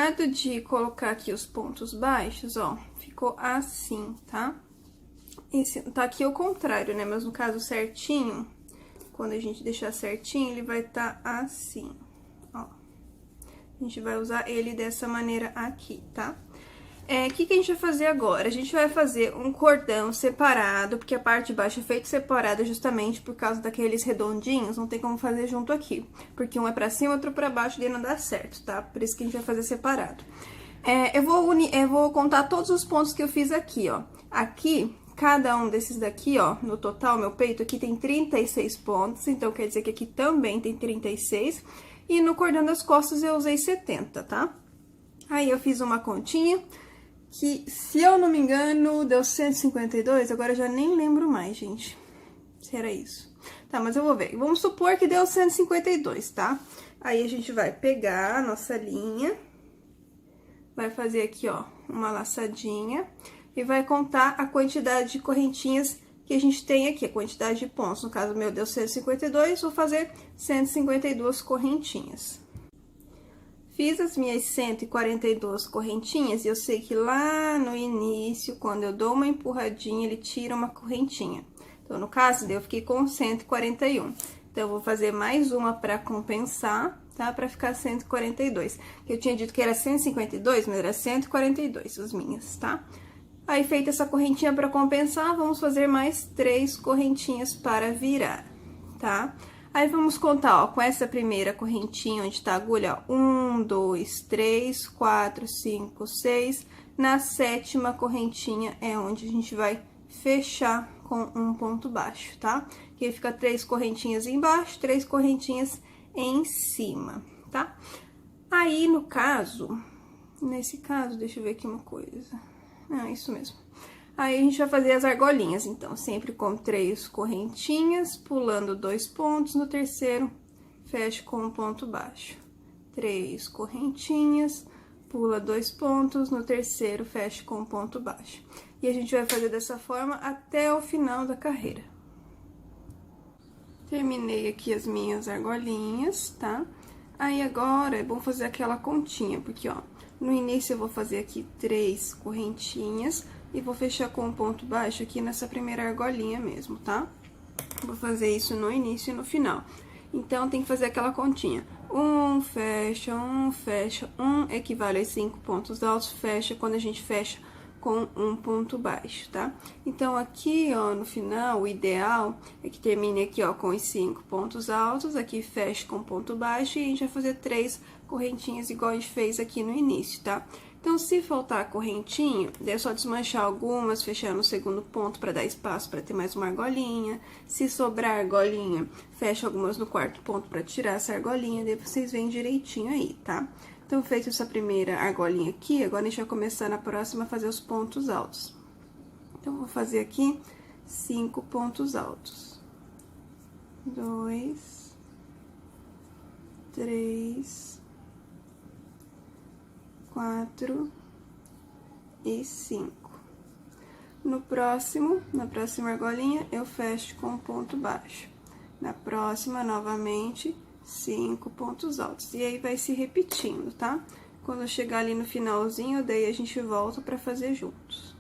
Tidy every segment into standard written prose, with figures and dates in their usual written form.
terminado de colocar aqui os pontos baixos, ó, ficou assim, tá? Esse tá aqui ao contrário, né? Mas no caso certinho, quando a gente deixar certinho, ele vai estar assim, ó. A gente vai usar ele dessa maneira aqui, tá? O que a gente vai fazer agora? A gente vai fazer um cordão separado, porque a parte de baixo é feita separada justamente por causa daqueles redondinhos, não tem como fazer junto aqui. Porque um é pra cima, outro pra baixo, e daí não dá certo, tá? Por isso que a gente vai fazer separado. Eu vou contar todos os pontos que eu fiz aqui, ó. Aqui, cada um desses daqui, ó, no total, meu peito aqui tem 36 pontos, então quer dizer que aqui também tem 36. E no cordão das costas eu usei 70, tá? Aí eu fiz uma continha que, se eu não me engano, deu 152, agora eu já nem lembro mais, gente, se era isso. Tá, mas eu vou ver. Vamos supor que deu 152, tá? Aí, a gente vai pegar a nossa linha, vai fazer aqui, ó, uma laçadinha, e vai contar a quantidade de correntinhas que a gente tem aqui, a quantidade de pontos. No caso, meu deu 152, vou fazer 152 correntinhas. Fiz as minhas 142 correntinhas, e eu sei que lá no início, quando eu dou uma empurradinha, ele tira uma correntinha. Então, no caso, eu fiquei com 141. Então, eu vou fazer mais uma pra compensar, tá? Pra ficar 142. Eu tinha dito que era 152, mas era 142 as minhas, tá? Aí, feita essa correntinha pra compensar, vamos fazer mais 3 correntinhas para virar, tá? Aí, vamos contar, ó, com essa primeira correntinha, onde tá a agulha, ó, 1, 2, 3, 4, 5, 6. Na 7ª correntinha é onde a gente vai fechar com um ponto baixo, tá? Que aí fica 3 correntinhas embaixo, 3 correntinhas em cima, tá? Aí, no caso, nesse caso, deixa eu ver aqui uma coisa. Ah, isso mesmo. Aí, a gente vai fazer as argolinhas, então, sempre com 3 correntinhas, pulando 2 pontos, no terceiro, fecho com um ponto baixo. 3 correntinhas, pula 2 pontos, no terceiro, fecho com um ponto baixo. E a gente vai fazer dessa forma até o final da carreira. Terminei aqui as minhas argolinhas, tá? Aí, agora, é bom fazer aquela continha, porque, ó, no início eu vou fazer aqui 3 correntinhas, e vou fechar com um ponto baixo aqui nessa primeira argolinha mesmo, tá? Vou fazer isso no início e no final. Então, tem que fazer aquela continha. 1 fecha, 1 fecha, 1 equivale a 5 pontos altos, fecha quando a gente fecha com um ponto baixo, tá? Então, aqui, ó, no final, o ideal é que termine aqui, ó, com os 5 pontos altos, aqui fecha com ponto baixo, e a gente vai fazer 3 correntinhas igual a gente fez aqui no início, tá? Então, se faltar correntinha, é só desmanchar algumas, fechar no segundo ponto para dar espaço para ter mais uma argolinha. Se sobrar argolinha, fecha algumas no quarto ponto para tirar essa argolinha, daí vocês veem direitinho aí, tá? Então, feita essa primeira argolinha aqui, agora a gente vai começar na próxima a fazer os pontos altos. Então, vou fazer aqui 5 pontos altos. 2, 3, 4 e 5. Na próxima argolinha, eu fecho com um ponto baixo. Na próxima, novamente, 5 pontos altos. E aí, vai se repetindo, tá? Quando eu chegar ali no finalzinho, daí a gente volta pra fazer juntos.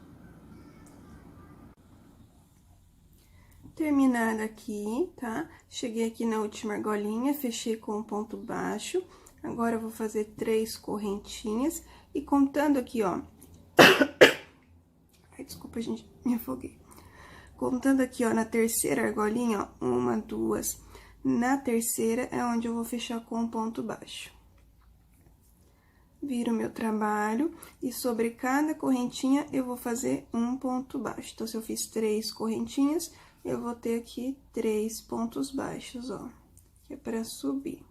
Terminada aqui, tá? Cheguei aqui na última argolinha, fechei com um ponto baixo. Agora, eu vou fazer 3 correntinhas e contando aqui, ó. Ai, desculpa, gente, me afoguei. Contando aqui, ó, na terceira argolinha, ó, 1, 2. Na terceira é onde eu vou fechar com um ponto baixo. Viro o meu trabalho e sobre cada correntinha eu vou fazer um ponto baixo. Então, se eu fiz 3 correntinhas, eu vou ter aqui 3 pontos baixos, ó, que é pra subir.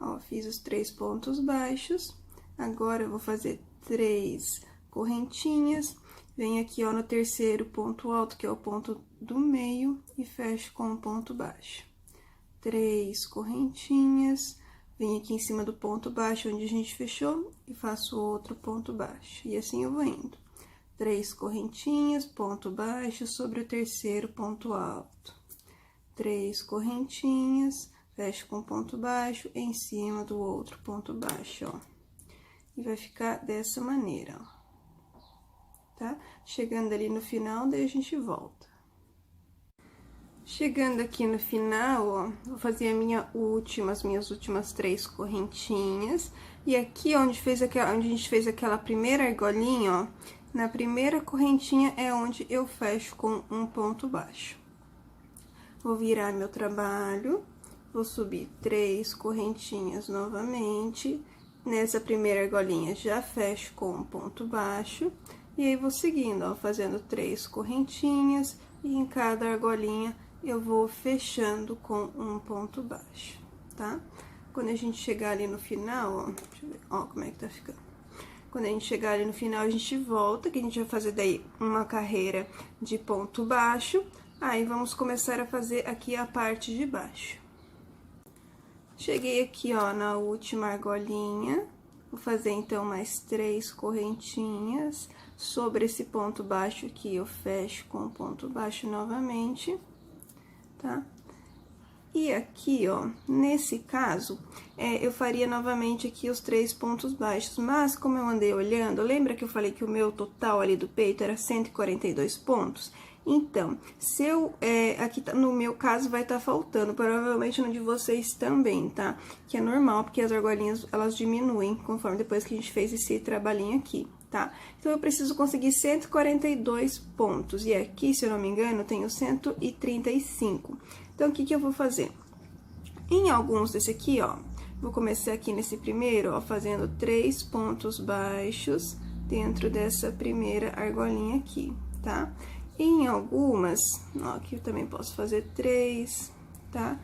Ó, fiz os 3 pontos baixos, agora eu vou fazer 3 correntinhas, venho aqui, ó, no terceiro ponto alto, que é o ponto do meio, e fecho com um ponto baixo. 3 correntinhas, venho aqui em cima do ponto baixo, onde a gente fechou, e faço outro ponto baixo, e assim eu vou indo. 3 correntinhas, ponto baixo, sobre o terceiro ponto alto. 3 correntinhas, fecho com ponto baixo em cima do outro ponto baixo, ó. E vai ficar dessa maneira, ó. Tá? Chegando ali no final, daí a gente volta. Chegando aqui no final, ó, vou fazer as minhas últimas 3 correntinhas. E aqui, onde a gente fez aquela primeira argolinha, ó, na primeira correntinha é onde eu fecho com um ponto baixo. Vou virar meu trabalho, vou subir 3 correntinhas novamente. Nessa primeira argolinha, já fecho com um ponto baixo. E aí, vou seguindo, ó, fazendo 3 correntinhas. E em cada argolinha, eu vou fechando com um ponto baixo, tá? Quando a gente chegar ali no final, ó, deixa eu ver, ó, como é que tá ficando. Quando a gente chegar ali no final, a gente volta, que a gente vai fazer daí uma carreira de ponto baixo. Aí, vamos começar a fazer aqui a parte de baixo. Cheguei aqui, ó, na última argolinha. Vou fazer, então, mais 3 correntinhas. Sobre esse ponto baixo aqui, eu fecho com o ponto baixo novamente, tá? E aqui, ó, nesse caso, eu faria novamente aqui os 3 pontos baixos, mas como eu andei olhando, lembra que eu falei que o meu total ali do peito era 142 pontos? Então, se eu, aqui no meu caso vai estar faltando, provavelmente no de vocês também, tá? Que é normal, porque as argolinhas, elas diminuem conforme depois que a gente fez esse trabalhinho aqui, tá? Então, eu preciso conseguir 142 pontos, e aqui, se eu não me engano, eu tenho 135. Então, o que que eu vou fazer? Em alguns desse aqui, ó, vou começar aqui nesse primeiro, ó, fazendo 3 pontos baixos dentro dessa primeira argolinha aqui, tá? Em algumas, ó, aqui eu também posso fazer 3, tá?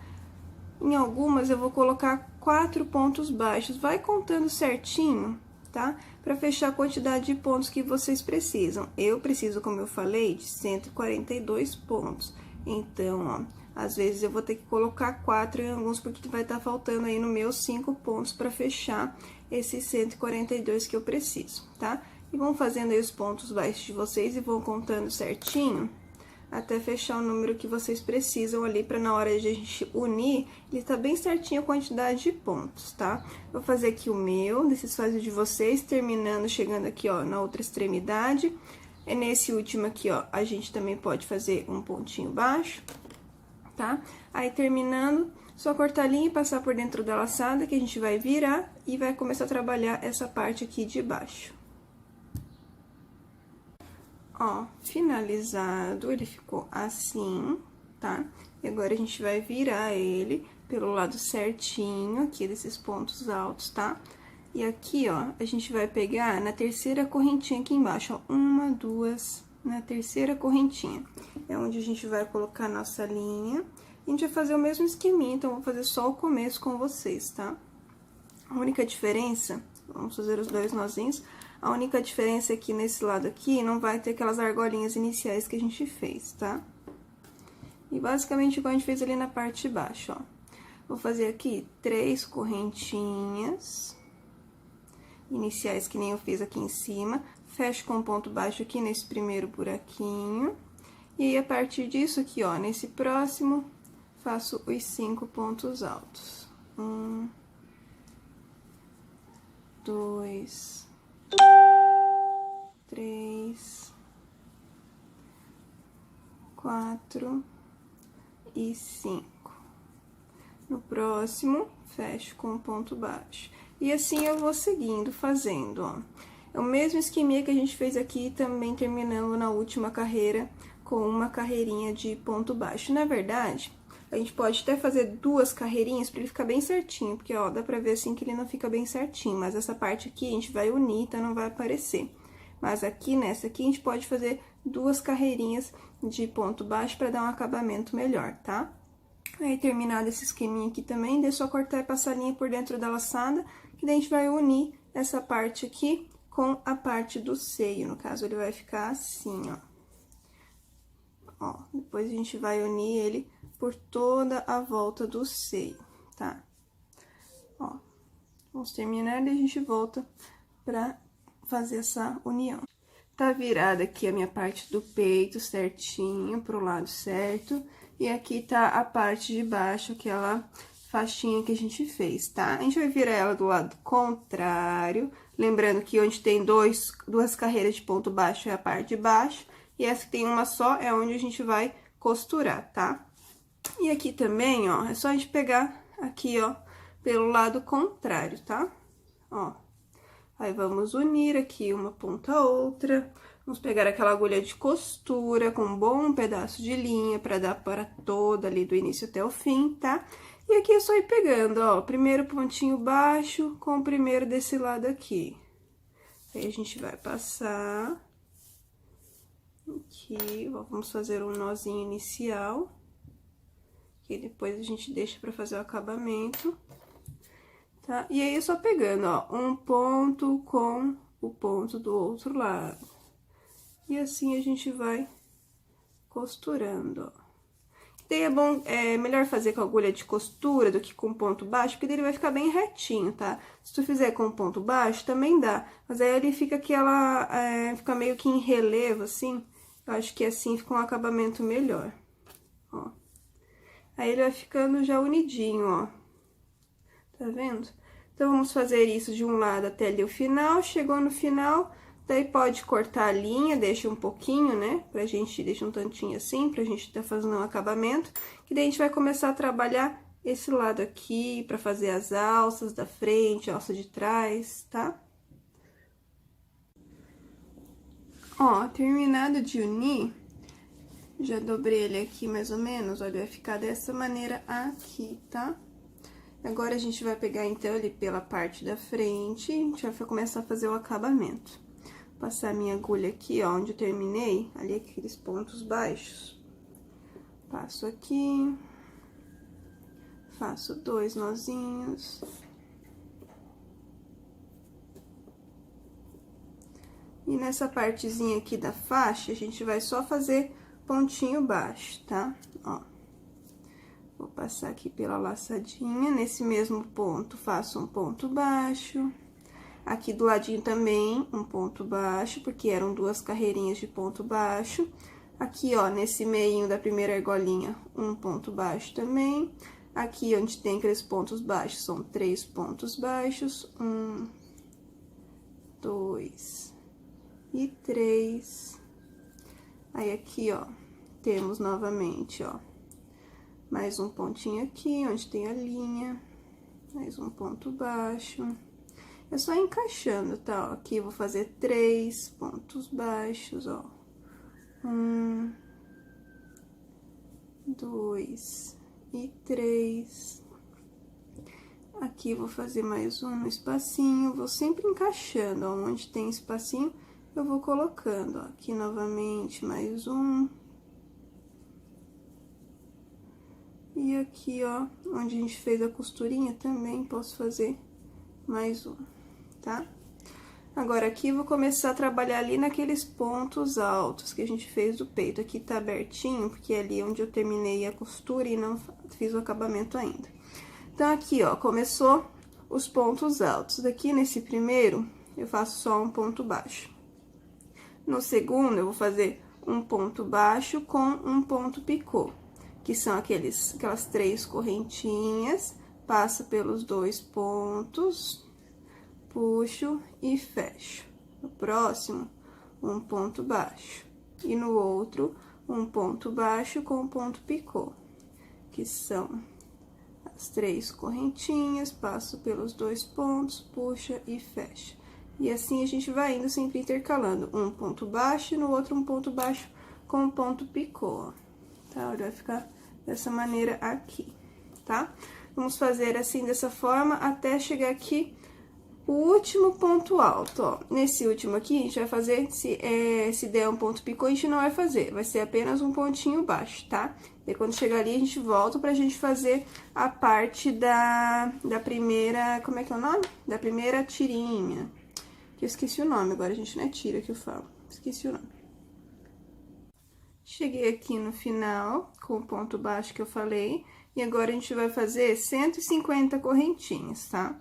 Em algumas, eu vou colocar 4 pontos baixos, vai contando certinho, tá? Pra fechar a quantidade de pontos que vocês precisam. Eu preciso, como eu falei, de 142 pontos. Então, ó, às vezes eu vou ter que colocar 4 em alguns, porque vai estar faltando aí no meu 5 pontos pra fechar esses 142 que eu preciso, tá? E vão fazendo aí os pontos baixos de vocês e vão contando certinho até fechar o número que vocês precisam ali, pra na hora de a gente unir, ele tá bem certinho a quantidade de pontos, tá? Vou fazer aqui o meu, desses faz o de vocês, terminando, chegando aqui, ó, na outra extremidade. É nesse último aqui, ó, a gente também pode fazer um pontinho baixo, tá? Aí, terminando, só cortar a linha e passar por dentro da laçada, que a gente vai virar e vai começar a trabalhar essa parte aqui de baixo. Ó, finalizado, ele ficou assim, tá? E agora, a gente vai virar ele pelo lado certinho aqui desses pontos altos, tá? E aqui, ó, a gente vai pegar na terceira correntinha aqui embaixo, ó, 1, 2, na terceira correntinha. É onde a gente vai colocar a nossa linha. A gente vai fazer o mesmo esqueminha, então, vou fazer só o começo com vocês, tá? A única diferença, vamos fazer os 2 nozinhos. A única diferença é que nesse lado aqui não vai ter aquelas argolinhas iniciais que a gente fez, tá? E basicamente igual a gente fez ali na parte de baixo, ó. Vou fazer aqui 3 correntinhas iniciais, que nem eu fiz aqui em cima. Fecho com um ponto baixo aqui nesse primeiro buraquinho. E aí, a partir disso aqui, ó, nesse próximo, faço os 5 pontos altos. 1, 2... 3, 4 e 5. No próximo, fecho com um ponto baixo. E assim eu vou seguindo, fazendo, ó. É o mesmo esqueminha que a gente fez aqui, também terminando na última carreira com uma carreirinha de ponto baixo. Na verdade, a gente pode até fazer 2 carreirinhas pra ele ficar bem certinho, porque, ó, dá pra ver assim que ele não fica bem certinho, mas essa parte aqui a gente vai unir, então não vai aparecer. Mas aqui, nessa aqui, a gente pode fazer 2 carreirinhas de ponto baixo pra dar um acabamento melhor, tá? Aí, terminado esse esqueminha aqui também, deixa eu só cortar e passar a linha por dentro da laçada, que daí a gente vai unir essa parte aqui com a parte do seio. No caso, ele vai ficar assim, ó. Ó, depois a gente vai unir ele por toda a volta do seio, tá? Ó, vamos terminar e a gente volta pra fazer essa união. Tá virada aqui a minha parte do peito certinho pro lado certo, e aqui tá a parte de baixo que ela faixinha que a gente fez, tá? A gente vai virar ela do lado contrário, lembrando que onde tem duas carreiras de ponto baixo é a parte de baixo, e essa que tem uma só é onde a gente vai costurar, tá? E aqui também, ó, é só a gente pegar aqui, ó, pelo lado contrário, tá? Ó, aí vamos unir aqui uma ponta a outra, vamos pegar aquela agulha de costura com um bom pedaço de linha pra dar para toda ali do início até o fim, tá? E aqui é só ir pegando, ó, primeiro pontinho baixo com o primeiro desse lado aqui. Aí a gente vai passar aqui, ó, vamos fazer um nozinho inicial, que depois a gente deixa pra fazer o acabamento, tá? E aí é só pegando, ó, um ponto com o ponto do outro lado. E assim a gente vai costurando, ó. Daí é melhor fazer com agulha de costura do que com ponto baixo, porque daí ele vai ficar bem retinho, tá? Se tu fizer com ponto baixo, também dá, mas aí ele fica fica meio que em relevo, assim. Eu acho que assim fica um acabamento melhor, ó. Aí ele vai ficando já unidinho, ó. Tá vendo? Então, vamos fazer isso de um lado até ali o final, chegou no final... Daí, pode cortar a linha, deixa um pouquinho, né? Deixa um tantinho assim, pra gente tá fazendo um acabamento. Que daí, a gente vai começar a trabalhar esse lado aqui, pra fazer as alças da frente, alça de trás, tá? Ó, terminado de unir, já dobrei ele aqui mais ou menos, olha, vai ficar dessa maneira aqui, tá? Agora, a gente vai pegar, então, ali pela parte da frente, a gente vai começar a fazer o acabamento. Passar minha agulha aqui, ó, onde eu terminei, ali aqueles pontos baixos. Passo aqui, faço 2 nozinhos. E nessa partezinha aqui da faixa, a gente vai só fazer pontinho baixo, tá? Ó. Vou passar aqui pela laçadinha, nesse mesmo ponto, faço um ponto baixo. Aqui do ladinho também, um ponto baixo, porque eram 2 carreirinhas de ponto baixo. Aqui, ó, nesse meinho da primeira argolinha, um ponto baixo também. Aqui, onde tem aqueles pontos baixos, são 3 pontos baixos. 1, 2 e 3. Aí, aqui, ó, temos novamente, ó, mais um pontinho aqui, onde tem a linha. Mais um ponto baixo. É só encaixando, tá? Ó, aqui eu vou fazer 3 pontos baixos, ó. 1, 2 e 3. Aqui eu vou fazer mais um no espacinho, vou sempre encaixando, ó. Onde tem espacinho, eu vou colocando, ó. Aqui novamente mais um. E aqui, ó, onde a gente fez a costurinha também, posso fazer mais um. Tá? Agora, aqui, vou começar a trabalhar ali naqueles pontos altos que a gente fez do peito. Aqui tá abertinho, porque é ali onde eu terminei a costura e não fiz o acabamento ainda. Então, aqui, ó, começou os pontos altos. Daqui, nesse primeiro, eu faço só um ponto baixo. No segundo, eu vou fazer um ponto baixo com um ponto picô, que são aquelas 3 correntinhas, passa pelos 2 pontos... Puxo e fecho. No próximo, um ponto baixo. E no outro, um ponto baixo com um ponto picô, que são as 3 correntinhas, passo pelos 2 pontos, puxa e fecha. E assim a gente vai indo sempre intercalando um ponto baixo e no outro um ponto baixo com um ponto picô, ó. Tá? Vai ficar dessa maneira aqui, tá? Vamos fazer assim, dessa forma, até chegar aqui o último ponto alto, ó. Nesse último aqui, a gente vai fazer, se der um ponto picô, a gente não vai fazer, vai ser apenas um pontinho baixo, tá? E quando chegar ali, a gente volta pra gente fazer a parte da primeira, como é que é o nome? Da primeira tirinha, que eu esqueci o nome agora, a gente não é tira que eu falo, esqueci o nome. Cheguei aqui no final, com o ponto baixo que eu falei, e agora a gente vai fazer 150 correntinhas, tá?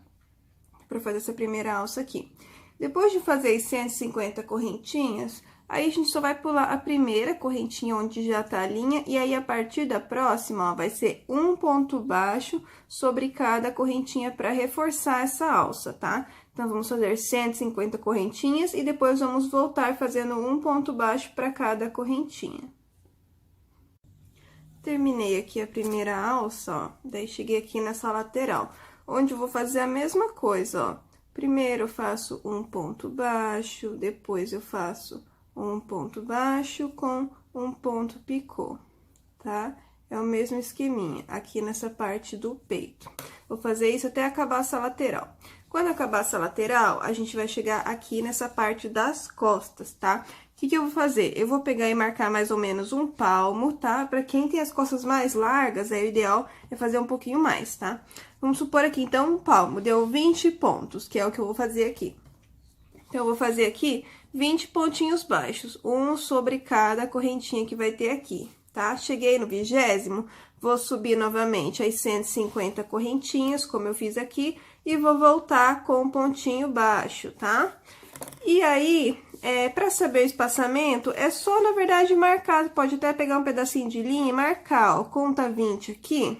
Pra fazer essa primeira alça aqui. Depois de fazer as 150 correntinhas, Aí, a gente só vai pular a primeira correntinha onde já tá a linha, e aí, a partir da próxima, ó, vai ser um ponto baixo sobre cada correntinha pra reforçar essa alça, tá? Então, vamos fazer 150 correntinhas e depois vamos voltar fazendo um ponto baixo pra cada correntinha. Terminei aqui a primeira alça, ó, daí cheguei aqui nessa lateral, onde eu vou fazer a mesma coisa, ó. Primeiro, eu faço um ponto baixo, depois eu faço um ponto baixo com um ponto picô, tá? É o mesmo esqueminha, aqui nessa parte do peito. Vou fazer isso até acabar essa lateral. Quando acabar essa lateral, a gente vai chegar aqui nessa parte das costas, tá? O que eu vou fazer? Eu vou pegar e marcar mais ou menos um palmo, tá? Pra quem tem as costas mais largas, o ideal é fazer um pouquinho mais, tá? Vamos supor aqui, então, um palmo, deu 20 pontos, que é o que eu vou fazer aqui. Então, eu vou fazer aqui 20 pontinhos baixos, um sobre cada correntinha que vai ter aqui, tá? Cheguei no 20º, vou subir novamente as 150 correntinhas, como eu fiz aqui, e vou voltar com um pontinho baixo, tá? E aí, pra saber o espaçamento, é só, na verdade, marcar, pode até pegar um pedacinho de linha e marcar, ó, conta 20 aqui,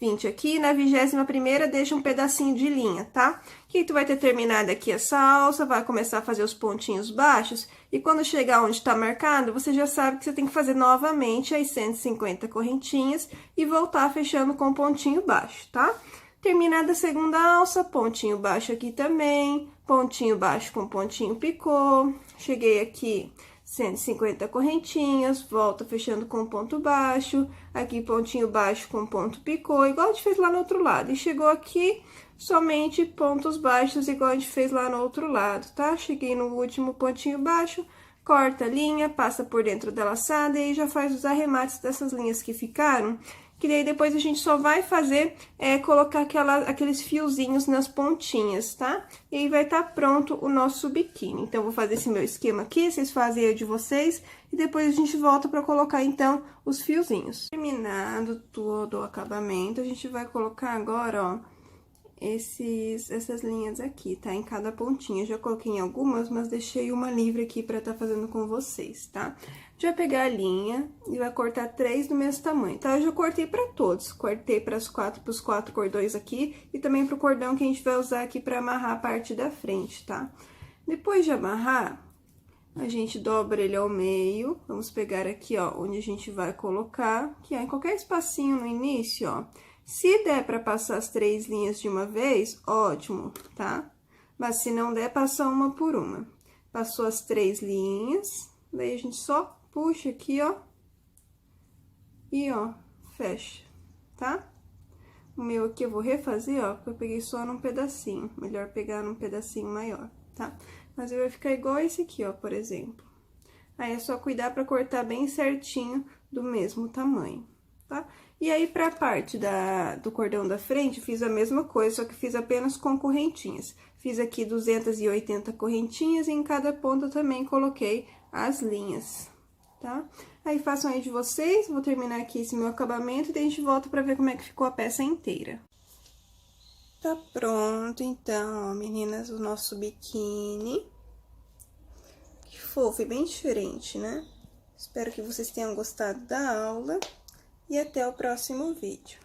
20 aqui, na 21ª deixa um pedacinho de linha, tá? Que tu vai ter terminado aqui essa alça, vai começar a fazer os pontinhos baixos, e quando chegar onde tá marcado, você já sabe que você tem que fazer novamente as 150 correntinhas e voltar fechando com pontinho baixo, tá? Terminada a segunda alça, pontinho baixo aqui também, pontinho baixo com pontinho picô, cheguei aqui, 150 correntinhas, volta fechando com ponto baixo, aqui pontinho baixo com ponto picô, igual a gente fez lá no outro lado. E chegou aqui, somente pontos baixos, igual a gente fez lá no outro lado, tá? Cheguei no último pontinho baixo, corta a linha, passa por dentro da laçada e aí já faz os arremates dessas linhas que ficaram. Que daí depois a gente só vai fazer, colocar aqueles fiozinhos nas pontinhas, tá? E aí vai estar pronto o nosso biquíni. Então, vou fazer esse meu esquema aqui, vocês fazem aí de vocês, e depois a gente volta pra colocar, então, os fiozinhos. Terminado todo o acabamento, a gente vai colocar agora, ó, essas linhas aqui, tá? Em cada pontinha. Já coloquei em algumas, mas deixei uma livre aqui pra tá fazendo com vocês, tá? A gente vai pegar a linha e vai cortar 3 do mesmo tamanho, tá? Eu já cortei pra todos, cortei pros 4 cordões aqui e também pro cordão que a gente vai usar aqui pra amarrar a parte da frente, tá? Depois de amarrar, a gente dobra ele ao meio, vamos pegar aqui, ó, onde a gente vai colocar, que é em qualquer espacinho no início, ó. Se der pra passar as 3 linhas de uma vez, ótimo, tá? Mas se não der, passa uma por uma. Passou as 3 linhas, daí a gente só puxa aqui, ó, e, ó, fecha, tá? O meu aqui eu vou refazer, ó, porque eu peguei só num pedacinho, melhor pegar num pedacinho maior, tá? Mas ele vai ficar igual esse aqui, ó, por exemplo. Aí, é só cuidar pra cortar bem certinho do mesmo tamanho, tá? E aí, pra parte do cordão da frente, fiz a mesma coisa, só que fiz apenas com correntinhas. Fiz aqui 280 correntinhas e em cada ponta também coloquei as linhas, tá? Aí, façam aí de vocês, vou terminar aqui esse meu acabamento e daí a gente volta pra ver como é que ficou a peça inteira. Tá pronto, então, ó, meninas, o nosso biquíni. Que fofo e bem diferente, né? Espero que vocês tenham gostado da aula e até o próximo vídeo.